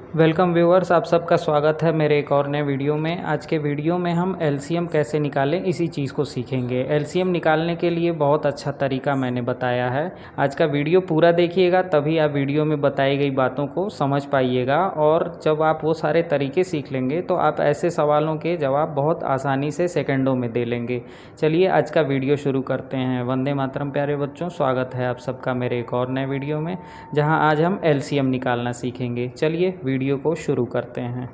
Welcome viewers, आप सबका स्वागत है मेरे एक और नए वीडियो में। आज के वीडियो में हम एलसीएम कैसे निकालें इसी चीज़ को सीखेंगे। एलसीएम निकालने के लिए बहुत अच्छा तरीका मैंने बताया है। आज का वीडियो पूरा देखिएगा, तभी आप वीडियो में बताई गई बातों को समझ पाइएगा। और जब आप वो सारे तरीके सीख लेंगे तो आप ऐसे सवालों के जवाब बहुत आसानी से सेकंडों में दे लेंगे। चलिए आज का वीडियो शुरू करते हैं। वंदे मातरम प्यारे बच्चों, स्वागत है आप सबका मेरे एक और नए वीडियो में, जहाँ आज हम एलसीएम निकालना सीखेंगे। चलिए वीडियो को शुरू करते हैं।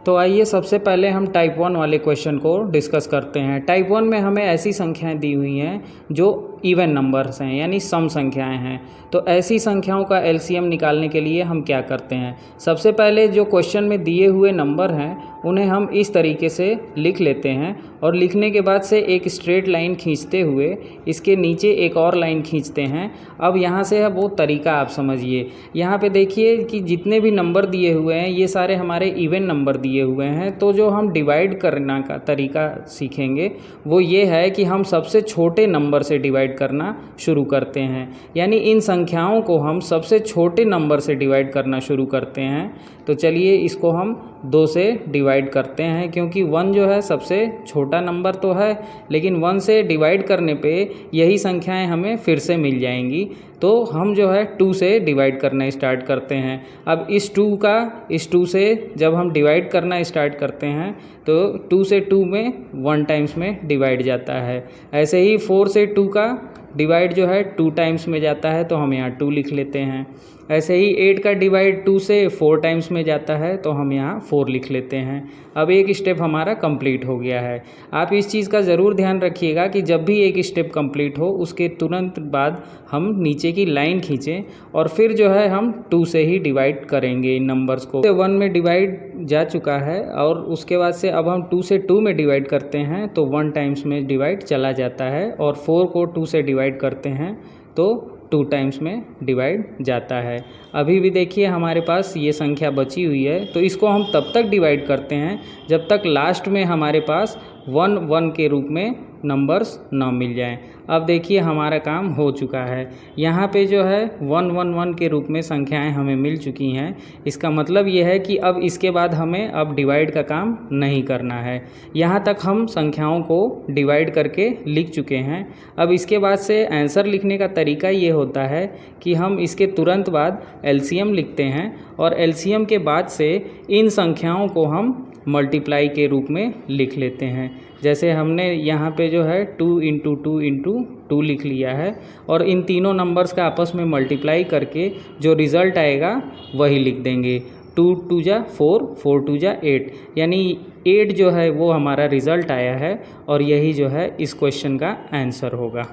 तो आइए सबसे पहले हम टाइप 1 वाले क्वेश्चन को डिस्कस करते हैं। टाइप 1 में हमें ऐसी संख्याएं दी हुई हैं जो इवन नंबर्स हैं, यानी सम संख्याएं हैं। तो ऐसी संख्याओं का एलसीएम निकालने के लिए हम क्या करते हैं? सबसे पहले जो क्वेश्चन में दिए हुए नंबर हैं उन्हें हम इस तरीके से लिख लेते हैं, और लिखने के बाद से एक स्ट्रेट लाइन खींचते हुए इसके नीचे एक और लाइन खींचते हैं। अब यहाँ से है वो तरीका आप समझिए। यहाँ पे देखिए कि जितने भी नंबर दिए हुए हैं ये सारे हमारे इवन नंबर दिए हुए हैं। तो जो हम डिवाइड करना का तरीका सीखेंगे वो ये है कि हम सबसे छोटे नंबर से डिवाइड करना शुरू करते हैं, यानी इन संख्याओं को हम सबसे छोटे नंबर से डिवाइड करना शुरू करते हैं। तो चलिए इसको हम 2 से डिवाइड करते हैं, क्योंकि 1 जो है सबसे छोटा नंबर तो है, लेकिन 1 से डिवाइड करने पे यही संख्याएं हमें फिर से मिल जाएंगी। तो हम जो है 2 से डिवाइड करना स्टार्ट करते हैं। अब इस 2 से जब हम डिवाइड करना स्टार्ट करते हैं तो 2 से 2 में 1 टाइम्स में डिवाइड जाता है। ऐसे ही 4 से 2 का डिवाइड जो है 2 टाइम्स में जाता है, तो हम यहाँ 2 लिख लेते हैं। ऐसे ही 8 का डिवाइड 2 से 4 टाइम्स में जाता है, तो हम यहाँ 4 लिख लेते हैं। अब एक स्टेप हमारा कंप्लीट हो गया है। आप इस चीज़ का ज़रूर ध्यान रखिएगा कि जब भी एक स्टेप कंप्लीट हो उसके तुरंत बाद हम नीचे की लाइन खींचें, और फिर जो है हम 2 से ही डिवाइड करेंगे इन नंबर्स को। 1 में डिवाइड जा चुका है, और उसके बाद से अब हम 2 से 2 में डिवाइड करते हैं तो 1 टाइम्स में डिवाइड चला जाता है, और 4 को 2 से डिवाइड करते हैं तो 2 टाइम्स में डिवाइड जाता है। अभी भी देखिए हमारे पास ये संख्या बची हुई है, तो इसको हम तब तक डिवाइड करते हैं जब तक लास्ट में हमारे पास 1 1 के रूप में नंबर्स ना मिल जाएं। अब देखिए हमारा काम हो चुका है। यहाँ पे जो है 1 1 1 के रूप में संख्याएं हमें मिल चुकी हैं। इसका मतलब ये है कि अब इसके बाद हमें अब डिवाइड का काम नहीं करना है। यहाँ तक हम संख्याओं को डिवाइड करके लिख चुके हैं। अब इसके बाद से आंसर लिखने का तरीका ये होता है कि हम इसके तुरंत बाद एलसीएम लिखते हैं, और एलसीएम के बाद से इन संख्याओं को हम मल्टीप्लाई के रूप में लिख लेते हैं। जैसे हमने यहाँ पे जो है 2 × 2 × 2 लिख लिया है, और इन तीनों नंबर्स का आपस में मल्टीप्लाई करके जो रिज़ल्ट आएगा वही लिख देंगे। 2 2 जा 4, 4 2 जा 8, यानी 8 जो है वो हमारा रिज़ल्ट आया है, और यही जो है इस क्वेश्चन का आंसर होगा।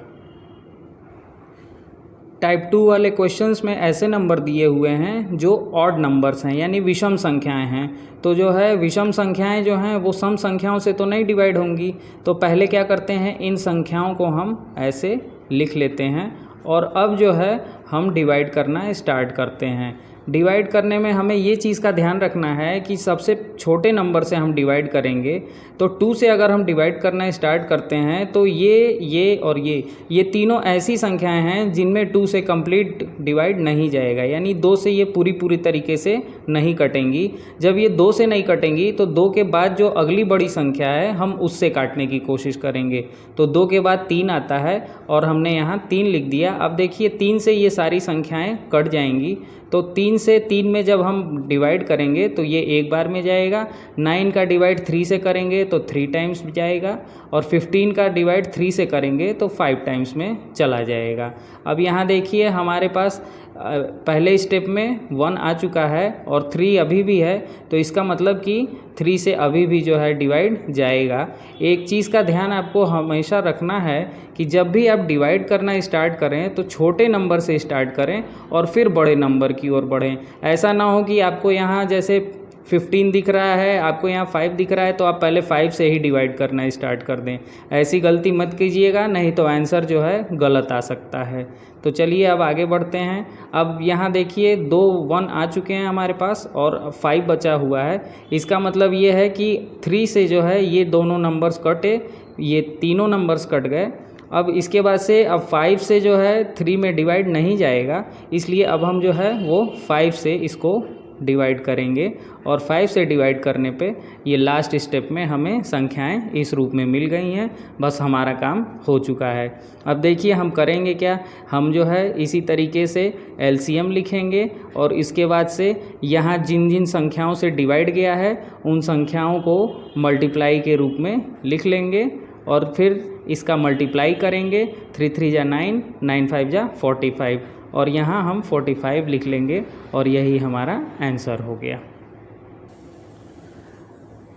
टाइप 2 वाले क्वेश्चंस में ऐसे नंबर दिए हुए हैं जो ऑड नंबर्स हैं, यानी विषम संख्याएं हैं। तो जो है विषम संख्याएं जो हैं वो सम संख्याओं से तो नहीं डिवाइड होंगी। तो पहले क्या करते हैं, इन संख्याओं को हम ऐसे लिख लेते हैं, और अब जो है हम डिवाइड करना स्टार्ट करते हैं। डिवाइड करने में हमें ये चीज़ का ध्यान रखना है कि सबसे छोटे नंबर से हम डिवाइड करेंगे। तो 2 से अगर हम डिवाइड करना स्टार्ट करते हैं तो ये और ये तीनों ऐसी संख्याएं हैं जिनमें 2 से कंप्लीट डिवाइड नहीं जाएगा, यानी 2 से ये पूरी तरीके से नहीं कटेंगी। जब ये 2 से नहीं कटेंगी तो 2 के बाद जो अगली बड़ी संख्या है हम उससे काटने की कोशिश करेंगे। तो 2 के बाद 3 आता है, और हमने यहाँ 3 लिख दिया। अब देखिए 3 से ये सारी संख्याएं कट जाएंगी। तो 3 से 3 में जब हम डिवाइड करेंगे तो ये एक बार में जाएगा। 9 का डिवाइड 3 से करेंगे तो 3 टाइम्स जाएगा, और 15 का डिवाइड 3 से करेंगे तो 5 टाइम्स में चला जाएगा। अब यहाँ देखिए हमारे पास पहले स्टेप में 1 आ चुका है और 3 अभी भी है, तो इसका मतलब कि 3 से अभी भी जो है डिवाइड जाएगा। एक चीज़ का ध्यान आपको हमेशा रखना है कि जब भी आप डिवाइड करना स्टार्ट करें तो छोटे नंबर से स्टार्ट करें और फिर बड़े नंबर की ओर बढ़ें। ऐसा ना हो कि आपको यहाँ जैसे 15 दिख रहा है, आपको यहाँ 5 दिख रहा है, तो आप पहले 5 से ही डिवाइड करना स्टार्ट कर दें। ऐसी गलती मत कीजिएगा, नहीं तो आंसर जो है गलत आ सकता है। तो चलिए अब आगे बढ़ते हैं। अब यहाँ देखिए 2 1 आ चुके हैं हमारे पास और 5 बचा हुआ है। इसका मतलब ये है कि 3 से जो है ये दोनों नंबर्स कटे, ये तीनों नंबर्स कट गए। अब इसके बाद से अब 5 से जो है 3 में डिवाइड नहीं जाएगा, इसलिए अब हम जो है वो 5 से इसको डिवाइड करेंगे और 5 से डिवाइड करने पे ये लास्ट स्टेप में हमें संख्याएं इस रूप में मिल गई हैं। बस हमारा काम हो चुका है। अब देखिए हम करेंगे क्या, हम जो है इसी तरीके से एलसीएम लिखेंगे और इसके बाद से यहाँ जिन जिन संख्याओं से डिवाइड गया है उन संख्याओं को मल्टीप्लाई के रूप में लिख लेंगे और फिर इसका मल्टीप्लाई करेंगे। 3 3 जा 9, 9 5 जा 45 और यहाँ हम 45 लिख लेंगे और यही हमारा आंसर हो गया।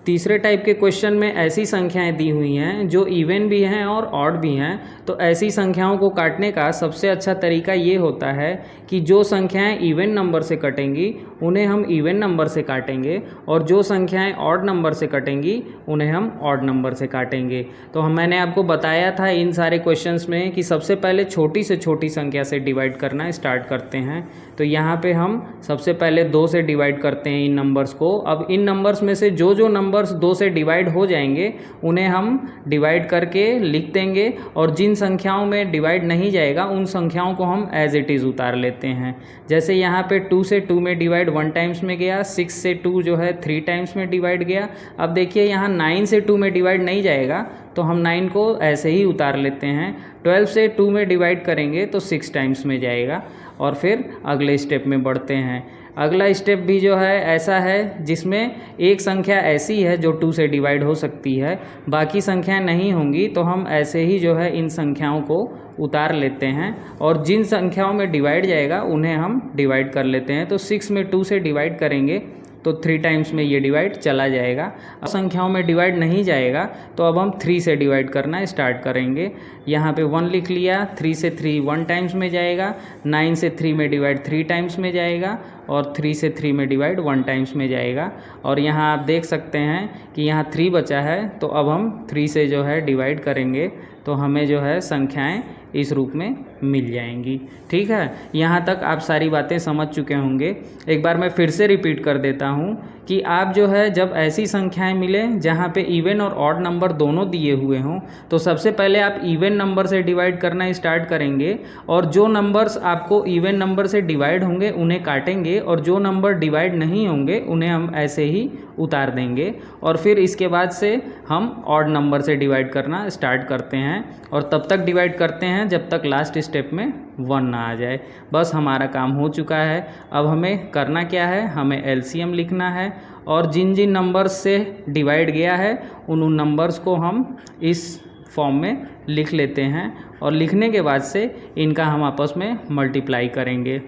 तीसरे टाइप के क्वेश्चन में ऐसी संख्याएं दी हुई हैं जो इवन भी हैं और ऑड भी हैं। तो ऐसी संख्याओं को काटने का सबसे अच्छा तरीका ये होता है कि जो संख्याएं इवन नंबर से कटेंगी उन्हें हम इवन नंबर से काटेंगे और जो संख्याएं ऑड नंबर से कटेंगी उन्हें हम ऑड नंबर से काटेंगे। तो मैंने आपको बताया था इन सारे क्वेश्चंस में कि सबसे पहले छोटी से छोटी संख्या से डिवाइड करना स्टार्ट करते हैं। तो यहाँ पे हम सबसे पहले 2 से डिवाइड करते हैं इन नंबर्स को। अब इन नंबर्स में से जो जो नंबर्स 2 से डिवाइड हो जाएंगे उन्हें हम डिवाइड करके लिख देंगे और जिन संख्याओं में डिवाइड नहीं जाएगा उन संख्याओं को हम एज इट इज़ उतार लेते हैं। जैसे यहाँ पे 2 से 2 में डिवाइड 1 टाइम्स में गया, 6 से 2 जो है 3 टाइम्स में डिवाइड गया। अब देखिए यहाँ 9 से 2 में डिवाइड नहीं जाएगा तो हम 9 को ऐसे ही उतार लेते हैं। 12 से 2 में डिवाइड करेंगे तो 6 टाइम्स में जाएगा और फिर अगले स्टेप में बढ़ते हैं। अगला स्टेप भी जो है ऐसा है जिसमें एक संख्या ऐसी है जो 2 से डिवाइड हो सकती है, बाकी संख्याएं नहीं होंगी। तो हम ऐसे ही जो है इन संख्याओं को उतार लेते हैं और जिन संख्याओं में डिवाइड जाएगा उन्हें हम डिवाइड कर लेते हैं। तो 6 में 2 से डिवाइड करेंगे तो 3 टाइम्स में ये डिवाइड चला जाएगा। अब संख्याओं में डिवाइड नहीं जाएगा तो अब हम 3 से डिवाइड करना स्टार्ट करेंगे। यहाँ पे 1 लिख लिया, 3 से 3 1 टाइम्स में जाएगा, 9 से 3 में डिवाइड 3 टाइम्स में जाएगा और 3 से 3 में डिवाइड 1 टाइम्स में जाएगा। और यहाँ आप देख सकते हैं कि यहाँ 3 बचा है तो अब हम 3 से जो है डिवाइड करेंगे तो हमें जो है संख्याएं इस रूप में मिल जाएंगी। ठीक है, यहाँ तक आप सारी बातें समझ चुके होंगे। एक बार मैं फिर से रिपीट कर देता हूँ कि आप जो है जब ऐसी संख्याएं मिलें जहाँ पे इवन और ऑड नंबर दोनों दिए हुए हों तो सबसे पहले आप इवन नंबर से डिवाइड करना स्टार्ट करेंगे और जो नंबर्स आपको इवन नंबर से डिवाइड होंगे उन्हें काटेंगे और जो नंबर डिवाइड नहीं होंगे उन्हें हम ऐसे ही उतार देंगे और फिर इसके बाद से हम ऑड नंबर से डिवाइड करना स्टार्ट करते हैं और तब तक डिवाइड करते हैं जब तक लास्ट स्टेप में 1 ना आ जाए। बस हमारा काम हो चुका है। अब हमें करना क्या है, हमें एलसीएम लिखना है और जिन जिन नंबर्स से डिवाइड गया है उन नंबर्स को हम इस फॉर्म में लिख लेते हैं और लिखने के बाद से इनका हम आपस में मल्टीप्लाई करेंगे।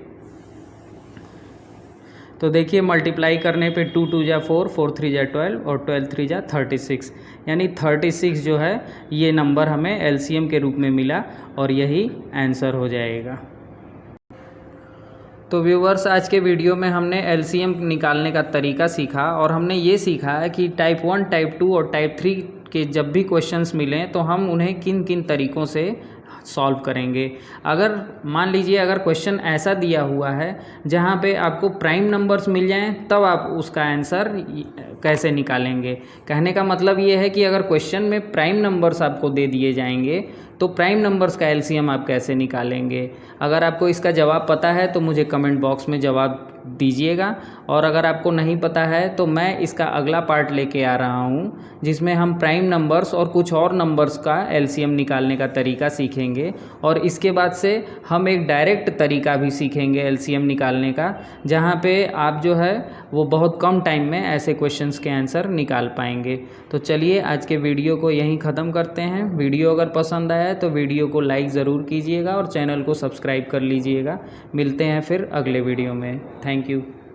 तो देखिए मल्टीप्लाई करने पे 2 2 जा 4, 4 3 जा 12 और 12 3 जा 36, यानी 36 जो है ये नंबर हमें एलसीएम के रूप में मिला और यही आंसर हो जाएगा। तो व्यूवर्स, आज के वीडियो में हमने एलसीएम निकालने का तरीका सीखा और हमने ये सीखा है कि टाइप 1, टाइप 2 और टाइप 3 के जब भी क्वेश्चंस मिलें तो हम उन्हें किन किन तरीक़ों से सॉल्व करेंगे। अगर मान लीजिए अगर क्वेश्चन ऐसा दिया हुआ है जहाँ पे आपको प्राइम नंबर्स मिल जाएं तब आप उसका आंसर कैसे निकालेंगे। कहने का मतलब ये है कि अगर क्वेश्चन में प्राइम नंबर्स आपको दे दिए जाएंगे तो प्राइम नंबर्स का एलसीएम आप कैसे निकालेंगे। अगर आपको इसका जवाब पता है तो मुझे कमेंट बॉक्स में जवाब दीजिएगा और अगर आपको नहीं पता है तो मैं इसका अगला पार्ट लेके आ रहा हूँ जिसमें हम प्राइम नंबर्स और कुछ और नंबर्स का एलसीएम निकालने का तरीका सीखेंगे और इसके बाद से हम एक डायरेक्ट तरीका भी सीखेंगे एलसीएम निकालने का, जहाँ पे आप जो है वो बहुत कम टाइम में ऐसे क्वेश्चंस के आंसर निकाल पाएंगे। तो चलिए आज के वीडियो को यहीं ख़त्म करते हैं। वीडियो अगर पसंद आया तो वीडियो को लाइक ज़रूर कीजिएगा और चैनल को सब्सक्राइब कर लीजिएगा। मिलते हैं फिर अगले वीडियो में। Thank you.